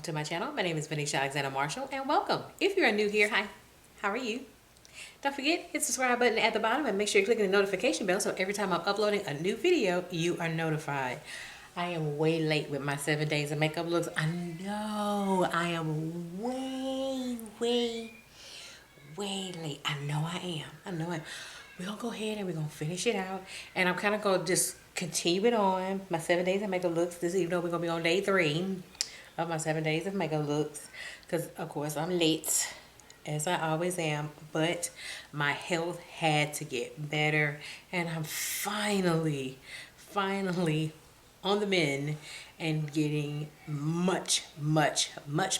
welcome to my channel. My name is Venetia Alexander Marshall, and welcome. If you're new here, hi, how are you? Don't forget, hit the subscribe button at the bottom and make sure you're clicking the notification bell so every time I'm uploading a new video, you are notified. I am way late with my 7 days of makeup looks. I know I am way late. I know I am. We're going to go ahead and we're going to finish it out. And I'm kind of going to just continue it on my 7 days of makeup looks. This even though we're going to be on day 3 of my 7 days of makeup looks. Because, of course, I'm late, as I always am. But my health had to get better. And I'm finally on the mend and getting much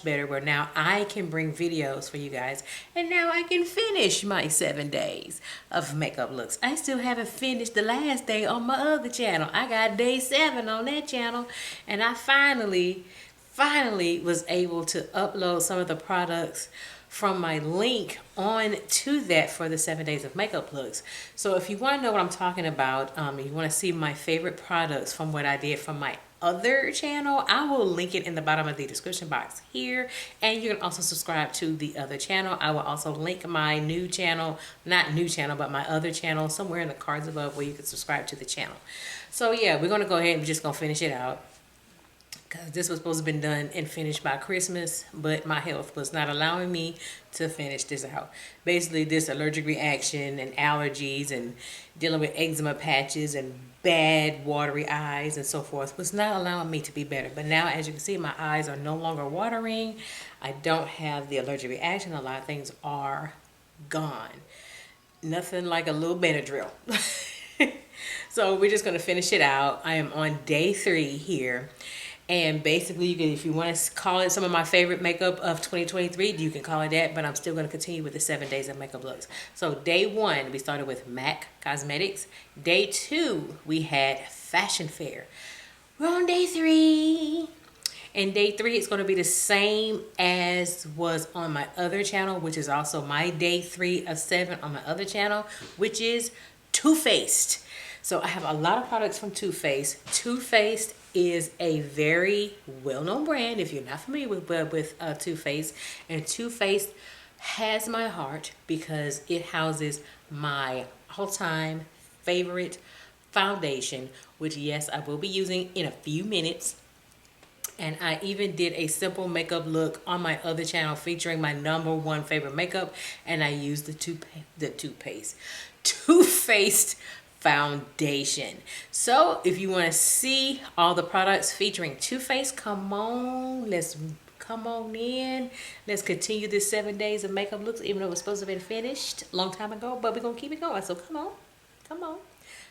better, where now I can bring videos for you guys, and now I can finish my 7 days of makeup looks. I still haven't finished the last day on my other channel. I got day 7 on that channel, and I finally was able to upload some of the products from my link on to that for the 7 days of makeup looks. So if you want to know what I'm talking about, you want to see my favorite products from what I did from my other channel, I will link it in the bottom of the description box here, and you can also subscribe to the other channel. I will also link my new channel, not new channel, but my other channel somewhere in the cards above where you can subscribe to the channel. So yeah, we're going to go ahead and we're just going to finish it out, because this was supposed to have been done and finished by Christmas, but my health was not allowing me to finish this out. Basically, this allergic reaction and allergies and dealing with eczema patches and bad watery eyes and so forth was not allowing me to be better. But now, as you can see, my eyes are no longer watering. I don't have the allergic reaction. A lot of things are gone. Nothing like a little Benadryl. So we're just going to finish it out. I am on day 3 here. And basically, you can, if you want to call it some of my favorite makeup of 2023, you can call it that. But I'm still going to continue with the 7 days of makeup looks. So day 1, we started with MAC Cosmetics. Day 2, we had Fashion Fair. We're on day 3. And day 3 is going to be the same as was on my other channel, which is also my day 3 of 7 on my other channel, which is Too Faced. So I have a lot of products from Too Faced. Too Faced is a very well-known brand if you're not familiar with Too Faced. And Too Faced has my heart because it houses my all-time favorite foundation, which, yes, I will be using in a few minutes. And I even did a simple makeup look on my other channel featuring my #1 favorite makeup, and I used the Too Faced foundation. So if you want to see all the products featuring Too Faced, come on in. Let's continue this 7 days of makeup looks, even though it was supposed to have been finished a long time ago, but we're gonna keep it going. So come on,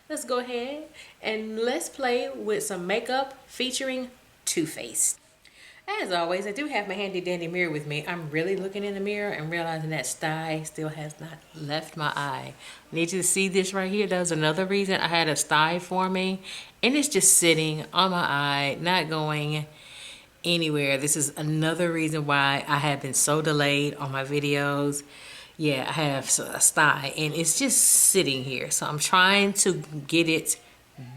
let's go ahead and let's play with some makeup featuring Too Faced. As always, I do have my handy dandy mirror with me. I'm really looking in the mirror and realizing that sty still has not left my eye. I need you to see this right here. That was another reason I had a sty forming, and it's just sitting on my eye, not going anywhere. This is another reason why I have been so delayed on my videos. Yeah, I have a sty, and it's just sitting here. So I'm trying to get it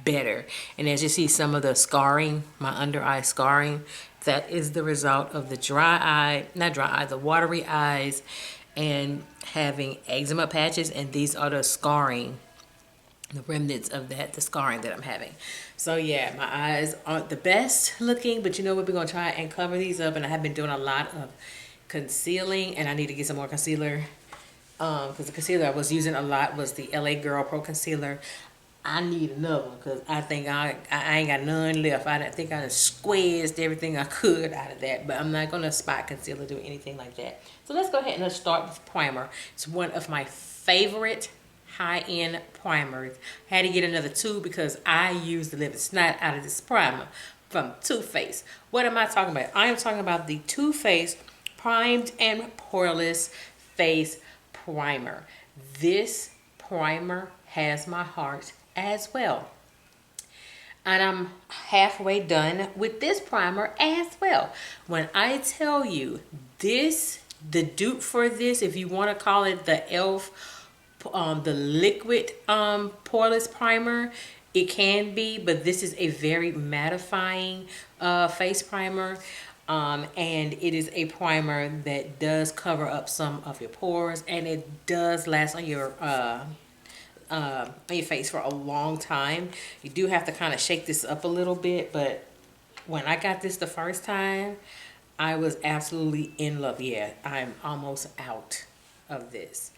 better. And as you see, some of the scarring, my under eye scarring, that is the result of the the watery eyes and having eczema patches, and these are the scarring, the remnants of that, the scarring that I'm having. So yeah, my eyes aren't the best looking, but you know what, we're gonna try and cover these up. And I have been doing a lot of concealing, and I need to get some more concealer, because the concealer I was using a lot was the LA Girl Pro Concealer. I need another one because I think I ain't got none left. I think I just squeezed everything I could out of that. But I'm not going to spot conceal or do anything like that. So let's go ahead and let's start with primer. It's one of my favorite high-end primers. I had to get another tube because I used the living snot out of this primer from Too Faced. What am I talking about? I am talking about the Too Faced Primed and Poreless Face Primer. This primer has my heart as well, and I'm halfway done with this primer as well. When I tell you this, the dupe for this, if you want to call it the e.l.f. The liquid poreless primer, it can be, but this is a very mattifying face primer. And it is a primer that does cover up some of your pores, and it does last on your face for a long time. You do have to kind of shake this up a little bit, but when I got this the first time, I was absolutely in love. Yeah, I'm almost out of this.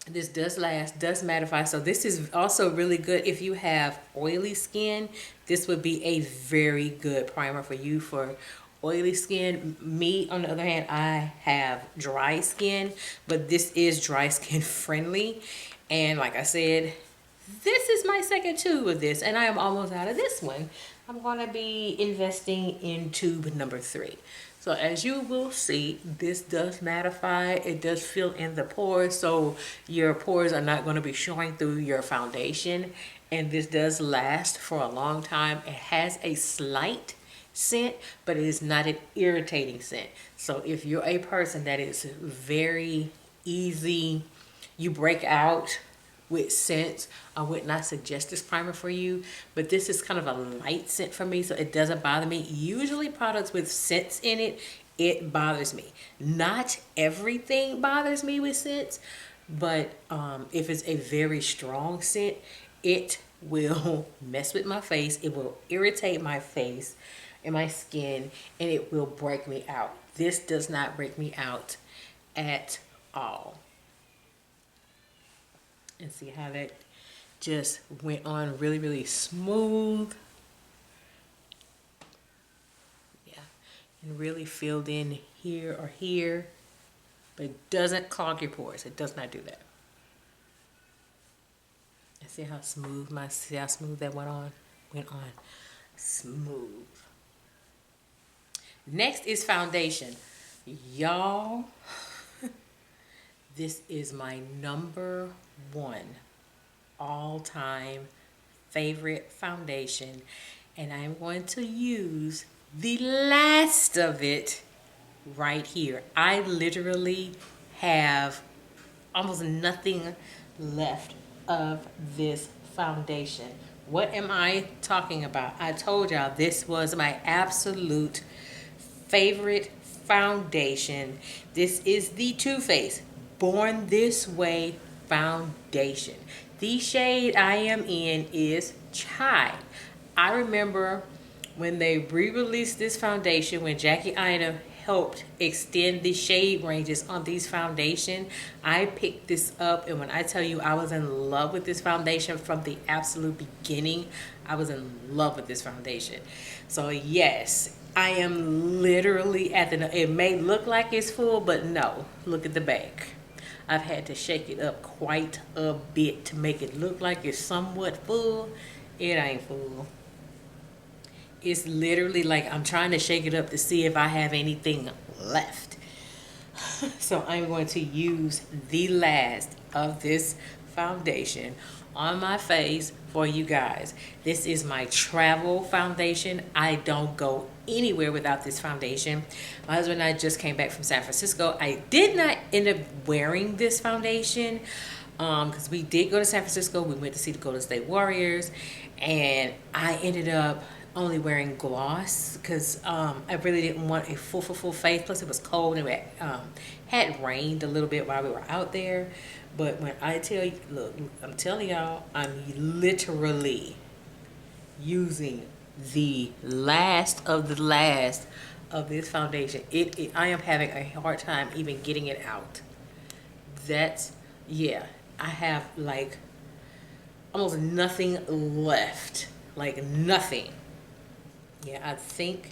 This does last, does mattify. So this is also really good if you have oily skin. This would be a very good primer for you for oily skin. Me, on the other hand, I have dry skin, but this is dry skin friendly. And like I said, this is my second tube of this, and I am almost out of this one. I'm going to be investing in tube number 3. So as you will see, this does mattify. It does fill in the pores, so your pores are not going to be showing through your foundation. And this does last for a long time. It has a slight scent, but it is not an irritating scent. So if you're a person that is very easy, you break out with scents, I would not suggest this primer for you, but this is kind of a light scent for me, so it doesn't bother me. Usually products with scents in it, it bothers me. Not everything bothers me with scents, but if it's a very strong scent, it will mess with my face, it will irritate my face and my skin, and it will break me out. This does not break me out at all. And see how that just went on really, really smooth. Yeah, and really filled in here or here, but it doesn't clog your pores. It does not do that. And see how smooth that went on? Went on smooth. Next is foundation. Y'all, this is my number 1 all-time favorite foundation, and I'm going to use the last of it right here. I literally have almost nothing left of this foundation. What am I talking about? I told y'all this was my absolute favorite foundation. This is the Too Faced Born This Way foundation. The shade I am in is Chai. I remember when they re-released this foundation, when Jackie Aina helped extend the shade ranges on these foundation, I picked this up, and when I tell you I was in love with this foundation from the absolute beginning, I was in love with this foundation. So yes, I am literally at the, it may look like it's full, but no, look at the back. I've had to shake it up quite a bit to make it look like it's somewhat full. It ain't full. It's literally like I'm trying to shake it up to see if I have anything left. So I'm going to use the last of this foundation on my face for you guys. This is my travel foundation. I don't go anywhere without this foundation. My husband and I just came back from San Francisco. I did not end up wearing this foundation because we did go to San Francisco. We went to see the Golden State Warriors, and I ended up only wearing gloss because I really didn't want a full face. Plus it was cold, and it had rained a little bit while we were out there. But when I tell you, look, I'm telling y'all, I'm literally using the last of this foundation. I am having a hard time even getting it out. That's, yeah, I have like almost nothing left, like nothing. Yeah, I think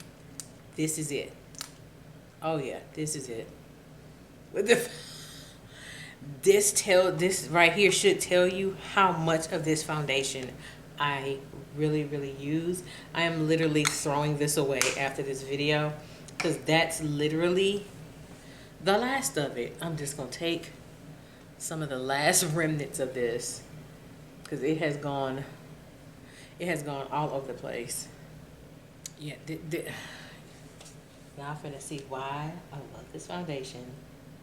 this is it. Oh yeah, this is it. With the this right here should tell you how much of this foundation I really use. I am literally throwing this away after this video because that's literally the last of it. I'm just gonna take some of the last remnants of this because it has gone all over the place. Yeah, y'all finna see why I love this foundation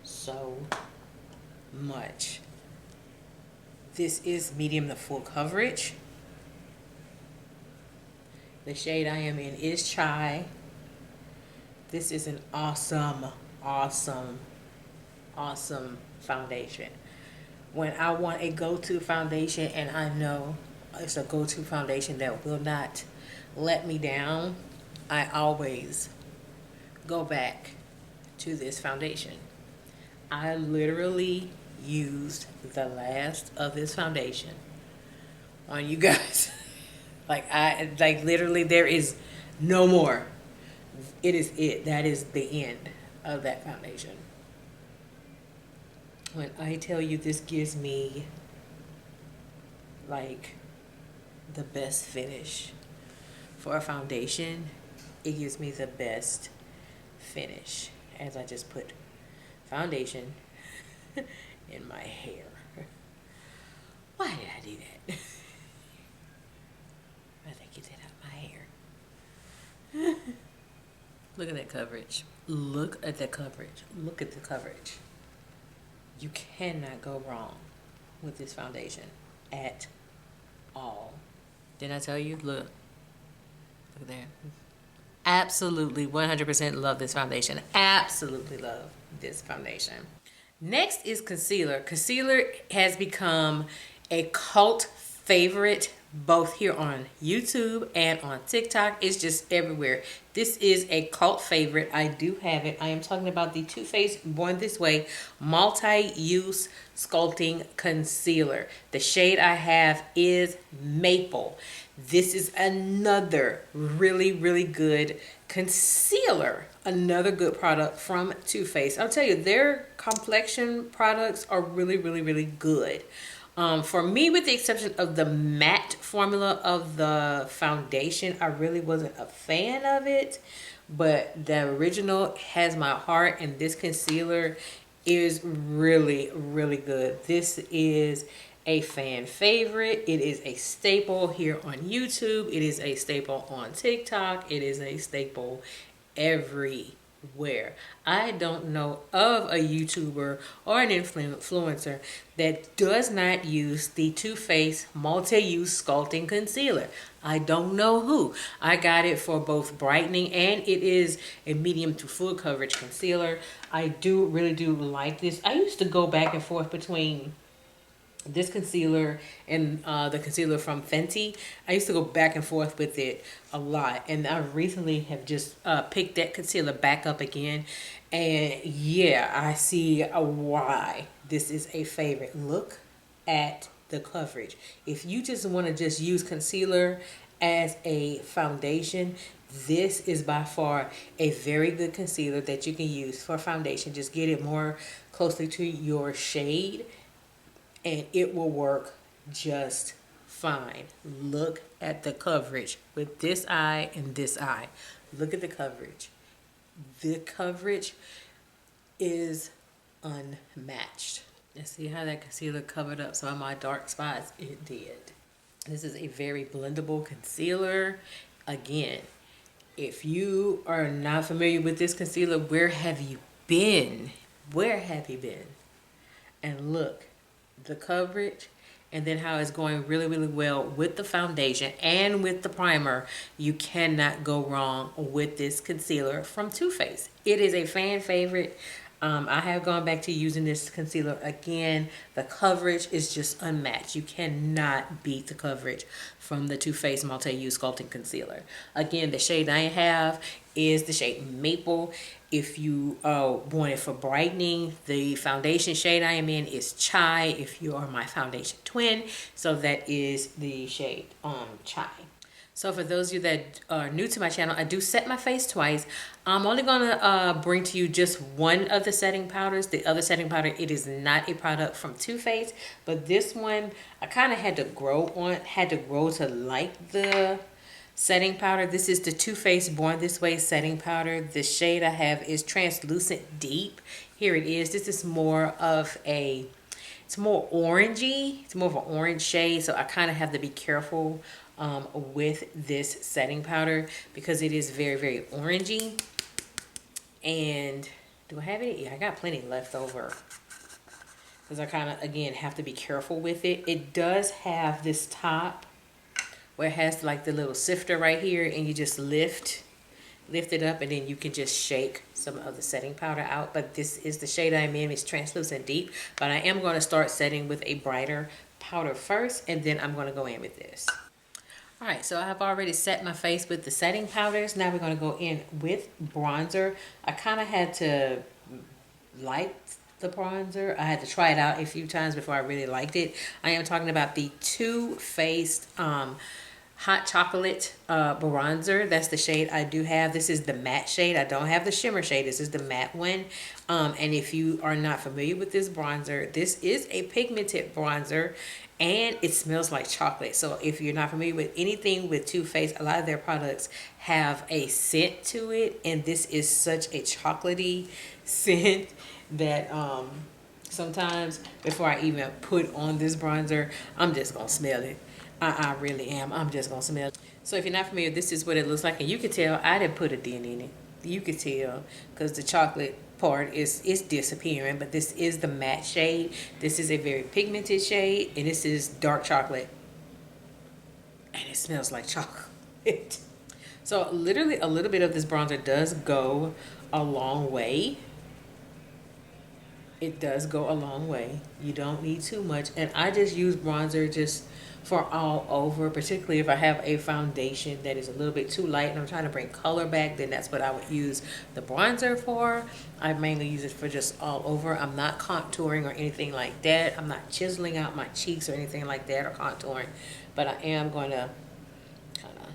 so much. This is medium to full coverage. The shade I am in is Chai. This is an awesome, awesome, awesome foundation. When I want a go-to foundation and I know it's a go-to foundation that will not let me down, I always go back to this foundation. I literally used the last of this foundation on you guys. like literally there is no more. It is it. That is the end of that foundation. When I tell you this gives me like the best finish for a foundation, it gives me the best finish as I just put foundation in my hair. Why did I do that? I think it did out my hair. Look at that coverage. Look at the coverage. Look at the coverage. You cannot go wrong with this foundation at all. Didn't I tell you? Look. Look there. Absolutely 100% love this foundation. Absolutely love this foundation. Next is concealer. Concealer has become a cult favorite both here on YouTube and on TikTok. It's just everywhere. This is a cult favorite. I do have it. I am talking about the Too Faced Born This Way Multi-Use Sculpting Concealer. The shade I have is Maple. This is another really, really good concealer. Another good product from Too Faced. I'll tell you, their complexion products are really, really, really good. For me, with the exception of the matte formula of the foundation, I really wasn't a fan of it. But the original has my heart, and this concealer is really, really good. This is a fan favorite. It is a staple here on YouTube. It is a staple on TikTok. It is a staple everywhere. I don't know of a YouTuber or an influencer that does not use the Too Faced Multi-Use Sculpting Concealer. I don't know who. I got it for both brightening, and it is a medium to full coverage concealer. I really do like this. I used to go back and forth between this concealer and the concealer from Fenty. I used to go back and forth with it a lot, and I recently have just picked that concealer back up again, and yeah, I see why this is a favorite. Look at the coverage. If you just want to just use concealer as a foundation, this is by far a very good concealer that you can use for foundation. Just get it more closely to your shade and it will work just fine. Look at the coverage with this eye and this eye. Look at the coverage. The coverage is unmatched. And see how that concealer covered up some of my dark spots? It did. This is a very blendable concealer. Again, if you are not familiar with this concealer, where have you been? Where have you been? And look, the coverage, and then how it's going really, really well with the foundation and with the primer. You cannot go wrong with this concealer from Too Faced. It is a fan favorite. I have gone back to using this concealer again. The coverage is just unmatched. You cannot beat the coverage from the Too Faced Multi-Use Sculpting Concealer. Again, the shade I have is the shade Maple. If you want it for brightening, the foundation shade I am in is Chai. If you are my foundation twin, so that is the shade Chai. So for those of you that are new to my channel, I do set my face twice. I'm only gonna bring to you just one of the setting powders. The other setting powder, it is not a product from Too Faced, but this one I kind of had to grow to like the setting powder. This is the Too Faced Born This Way setting powder. The shade I have is Translucent Deep. Here it is. This is more of a, it's more orangey. It's more of an orange shade, so I kind of have to be careful with this setting powder because it is very, very orangey. And do I have any? Yeah, I got plenty left over because I kind of, again, have to be careful with it. It does have this top where it has like the little sifter right here, and you just lift lift it up, and then you can just shake some of the setting powder out. But this is the shade I'm in. It's translucent deep, but I am going to start setting with a brighter powder first, and then I'm going to go in with this. All right, so I have already set my face with the setting powders. Now we're going to go in with bronzer. I kind of had to like the bronzer. I had to try it out a few times before I really liked it. I am talking about the Too Faced Hot Chocolate bronzer. That's the shade I do have. This is the matte shade. I don't have the shimmer shade. This is the matte one. And if you are not familiar with this bronzer, this is a pigmented bronzer, and it smells like chocolate. So if you're not familiar with anything with Too Faced, a lot of their products have a scent to it, and this is such a chocolatey scent that sometimes before I even put on this bronzer, I'm just gonna smell it. I really am. I'm just gonna smell it. So if you're not familiar, this is what it looks like, and you can tell I didn't put a dent in it. You could tell because the chocolate part is disappearing, but this is the matte shade. This is a very pigmented shade, and this is dark chocolate, and it smells like chocolate. So literally a little bit of this bronzer does go a long way. It does go a long way. You don't need too much, and I just use bronzer just for all over, particularly if I have a foundation that is a little bit too light and I'm trying to bring color back, then that's what I would use the bronzer for. I mainly use it for just all over. I'm not contouring or anything like that. I'm not chiseling out my cheeks or anything like that or contouring, but I am going to kind of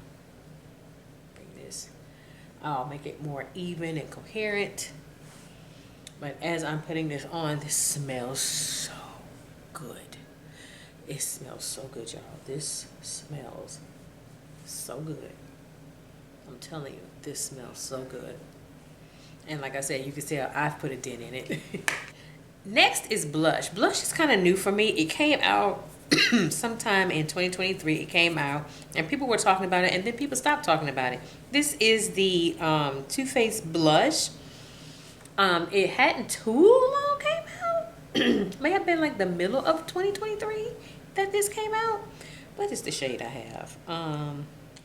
bring this. I'll make it more even and coherent. But as I'm putting this on, this smells so good. It smells so good, y'all. This smells so good. I'm telling you, this smells so good. And like I said, you can tell I've put a dent in it. Next is blush. Blush is kind of new for me. It came out sometime in 2023. It came out, and people were talking about it, and then people stopped talking about it. This is the Too Faced blush. It hadn't too long came out. May have been like the middle of 2023 that this came out, but it's the shade I have.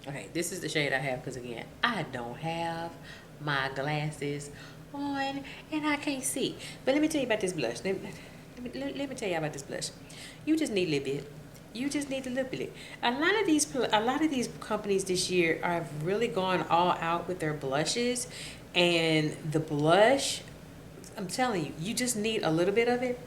Okay, this is the shade I have because again, I don't have my glasses on and I can't see. But let me tell you about this blush. Let me tell you about this blush. You just need a little bit. You just need a little bit. A lot of these companies this year have really gone all out with their blushes, and the blush, I'm telling you, you just need a little bit of it.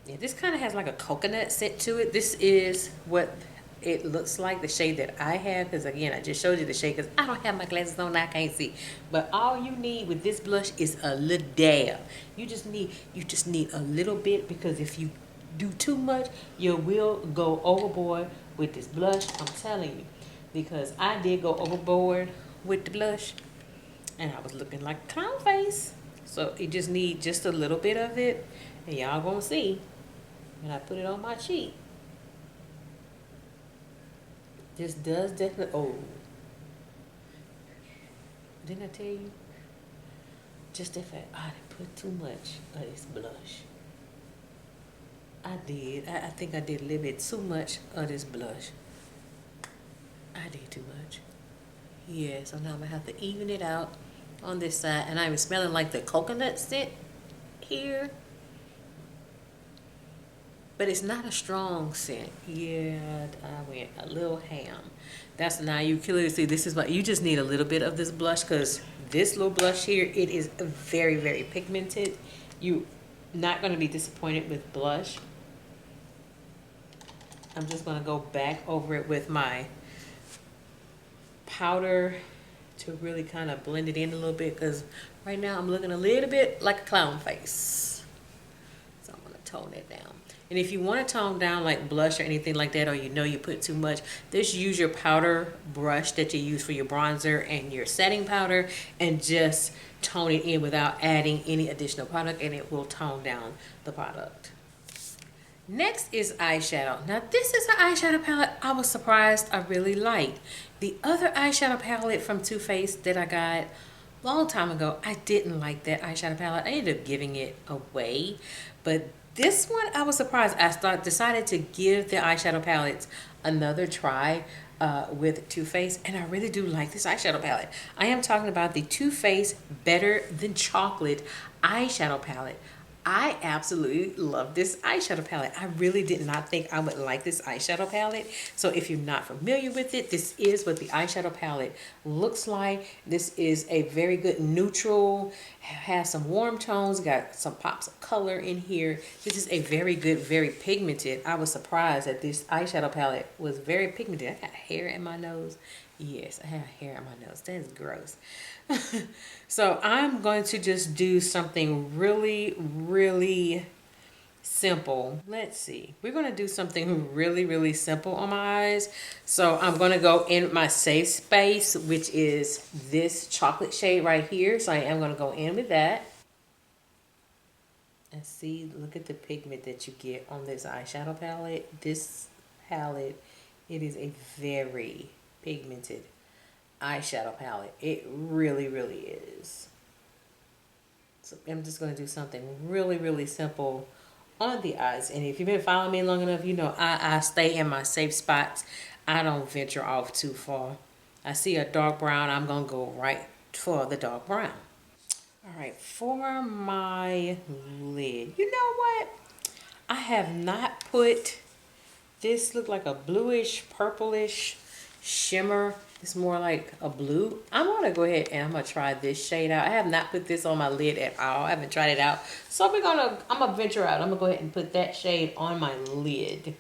Yeah, this kind of has like a coconut scent to it. This is what it looks like, the shade that I have, because again, I just showed you the shade because I don't have my glasses on, I can't see. But all you need with this blush is a little dab. You just need a little bit, because if you do too much, you will go overboard with this blush. I'm telling you, because I did go overboard with the blush, and I was looking like a clown face. So you just need just a little bit of it, and y'all gonna see when I put it on my cheek. This does definitely, oh, didn't I tell you? Just if I didn't put too much of this blush. I did. I think I did a little bit too much of this blush. I did too much. Yeah, so now I'm going to have to even it out on this side. And I'm smelling like the coconut scent here. But it's not a strong scent. Yeah, I went a little ham. That's now you clearly see this is what you just need a little bit of this blush, because this little blush here, it is very, very pigmented. You not going to be disappointed with blush. I'm just going to go back over it with my powder to really kind of blend it in a little bit, because right now I'm looking a little bit like a clown face. So I'm going to tone it down. And if you want to tone down like blush or anything like that, or you know you put too much, just use your powder brush that you use for your bronzer and your setting powder and just tone it in without adding any additional product, and it will tone down the product. Next is eyeshadow. Now this is an eyeshadow palette I was surprised I really liked. The other eyeshadow palette from Too Faced that I got a long time ago, I didn't like that eyeshadow palette. I ended up giving it away. But this one, I was surprised. I decided to give the eyeshadow palettes another try. with Too Faced, and I really do like this eyeshadow palette. I am talking about the Too Faced Better Than Chocolate eyeshadow palette. I absolutely love this eyeshadow palette. I really did not think I would like this eyeshadow palette. So if you're not familiar with it, this is what the eyeshadow palette looks like. This is a very good neutral, has some warm tones, got some pops of color in here. This is a very good, very pigmented. I was surprised that this eyeshadow palette was very pigmented. I got hair in my nose. Yes, I have hair in my nose. That is gross. So I'm going to just do something really, really simple. Let's see. We're going to do something really, really simple on my eyes. So I'm going to go in my safe space, which is this chocolate shade right here. So I am going to go in with that. And see, look at the pigment that you get on this eyeshadow palette. This palette, it is a very pigmented eyeshadow palette. It really, really is. So I'm just going to do something really, really simple on the eyes. And if you've been following me long enough, you know I stay in my safe spots. I don't venture off too far. I see a dark brown, I'm going to go right for the dark brown. All right, for my lid, you know what? I have not put, this look like a bluish, purplish shimmer. It's more like a blue. I'm gonna go ahead and I'm gonna try this shade out. I have not put this on my lid at all. I haven't tried it out. So I'm gonna venture out. I'm gonna go ahead and put that shade on my lid.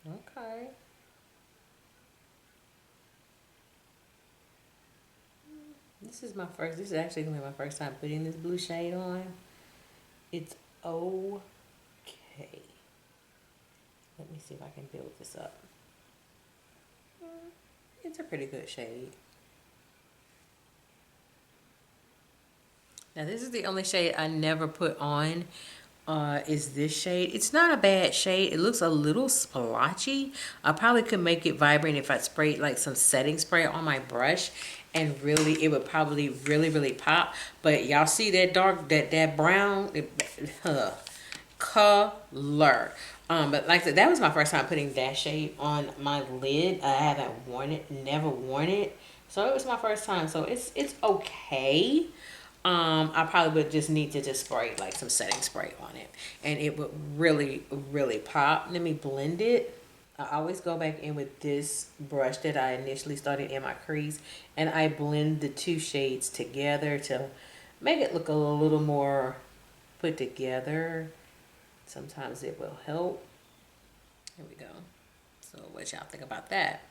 Okay. This is actually gonna be my first time putting this blue shade on. It's okay. Let me see if I can build this up. It's a pretty good shade. Now this is the only shade I never put on, is this shade. It's not a bad shade. It looks a little splotchy. I probably could make it vibrant if I sprayed like some setting spray on my brush, and really it would probably really pop. But y'all see that dark, that brown color. But like I said, that was my first time putting that shade on my lid. I haven't worn it, never worn it. So it was my first time. So it's okay. I probably would just need to just spray like some setting spray on it. And it would really pop. Let me blend it. I always go back in with this brush that I initially started in my crease. And I blend the two shades together to make it look a little more put together. Sometimes it will help. Here we go. So what y'all think about that?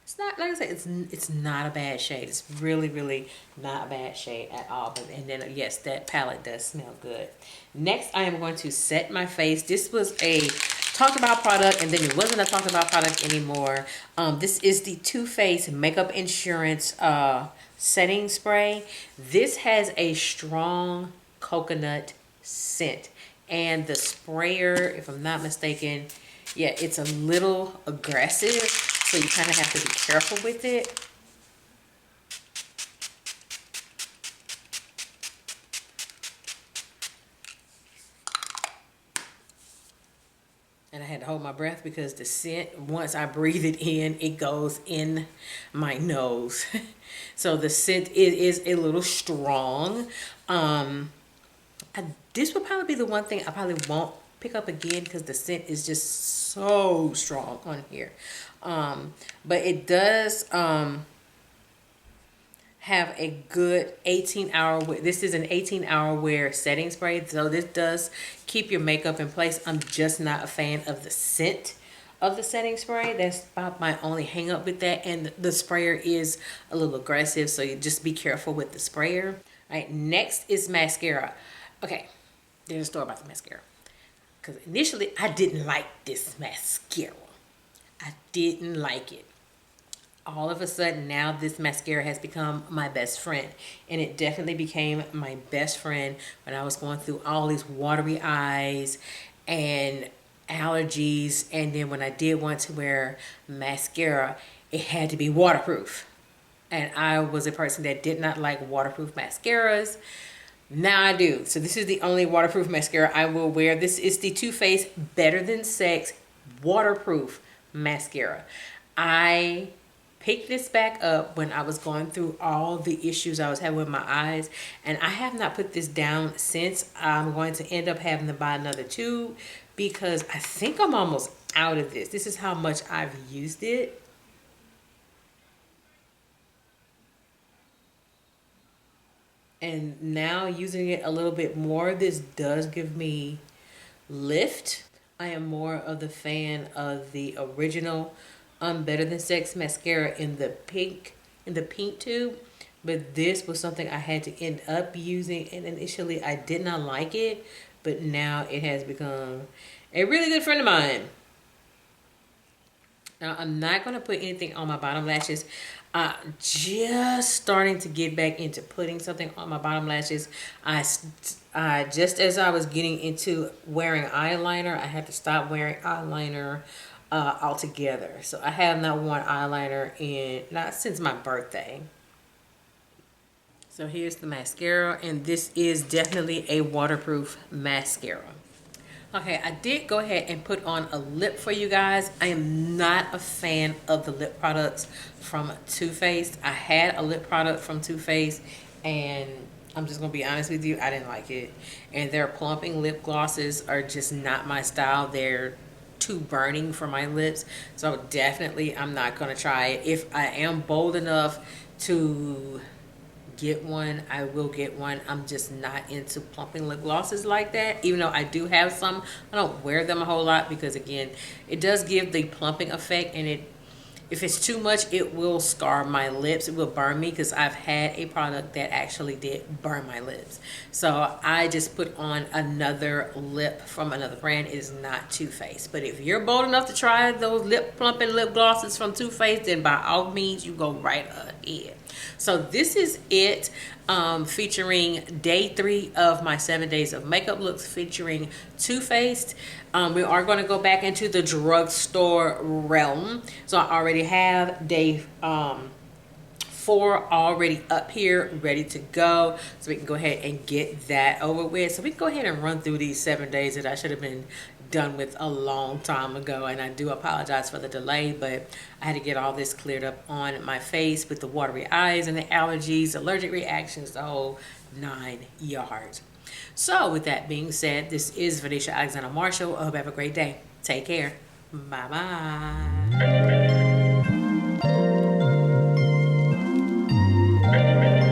It's not, like I said, it's not a bad shade. It's really not a bad shade at all. But and then yes, that palette does smell good. Next, I am going to set my face. This was a talked about product, and then it wasn't a talked about product anymore. This is the Too Faced Makeup Insurance setting spray. This has a strong coconut scent. And the sprayer, if I'm not mistaken, yeah, it's a little aggressive, so you kind of have to be careful with it. And I had to hold my breath because the scent, once I breathe it in, it goes in my nose. So the scent is a little strong. This would probably be the one thing I probably won't pick up again because the scent is just so strong on here. But it does have a good 18-hour, this is an 18-hour wear setting spray. So this does keep your makeup in place. I'm just not a fan of the scent of the setting spray. That's about my only hang up with that. And the sprayer is a little aggressive, so you just be careful with the sprayer. All right, next is mascara. Okay. There's a story about the mascara. Because initially, I didn't like this mascara. I didn't like it. All of a sudden, now this mascara has become my best friend. And it definitely became my best friend when I was going through all these watery eyes and allergies. And then when I did want to wear mascara, it had to be waterproof. And I was a person that did not like waterproof mascaras. Now I do. So this is the only waterproof mascara I will wear. This is the Too Faced Better Than Sex waterproof mascara. I picked this back up when I was going through all the issues I was having with my eyes, and I have not put this down since. I'm going to end up having to buy another tube because I think I'm almost out of this. This is how much I've used it. And now using it a little bit more, this does give me lift. I am more of the fan of the original Better Than Sex mascara in the pink tube, but this was something I had to end up using, and initially I did not like it, but now it has become a really good friend of mine. Now, I'm not going to put anything on my bottom lashes. Just starting to get back into putting something on my bottom lashes. Just as I was getting into wearing eyeliner, I had to stop wearing eyeliner altogether. So I have not worn eyeliner not since my birthday. So here's the mascara, and this is definitely a waterproof mascara. Okay, I did go ahead and put on a lip for you guys. I am not a fan of the lip products from Too Faced. I had a lip product from Too Faced, and I'm just going to be honest with you, I didn't like it. And their plumping lip glosses are just not my style. They're too burning for my lips. So definitely I'm not going to try it. If I am bold enough to get one, I will get one. I'm just not into plumping lip glosses like that. Even though I do have some, I don't wear them a whole lot because, again, it does give the plumping effect, and if it's too much, it will scar my lips. It will burn me because I've had a product that actually did burn my lips. So I just put on another lip from another brand. It is not Too Faced. But if you're bold enough to try those lip plumping lip glosses from Too Faced, then by all means, you go right ahead. So this is it, featuring day 3 of my 7 days of makeup looks, featuring Too Faced. We are going to go back into the drugstore realm. So I already have day 4 already up here, ready to go. So we can go ahead and get that over with. So we can go ahead and run through these 7 days that I should have been done with a long time ago, and I do apologize for the delay, but I had to get all this cleared up on my face with the watery eyes and the allergies, allergic reactions, the whole 9 yards. So with that being said, this is Venetia Alexander Marshall. I hope you have a great day. Take care. Bye bye.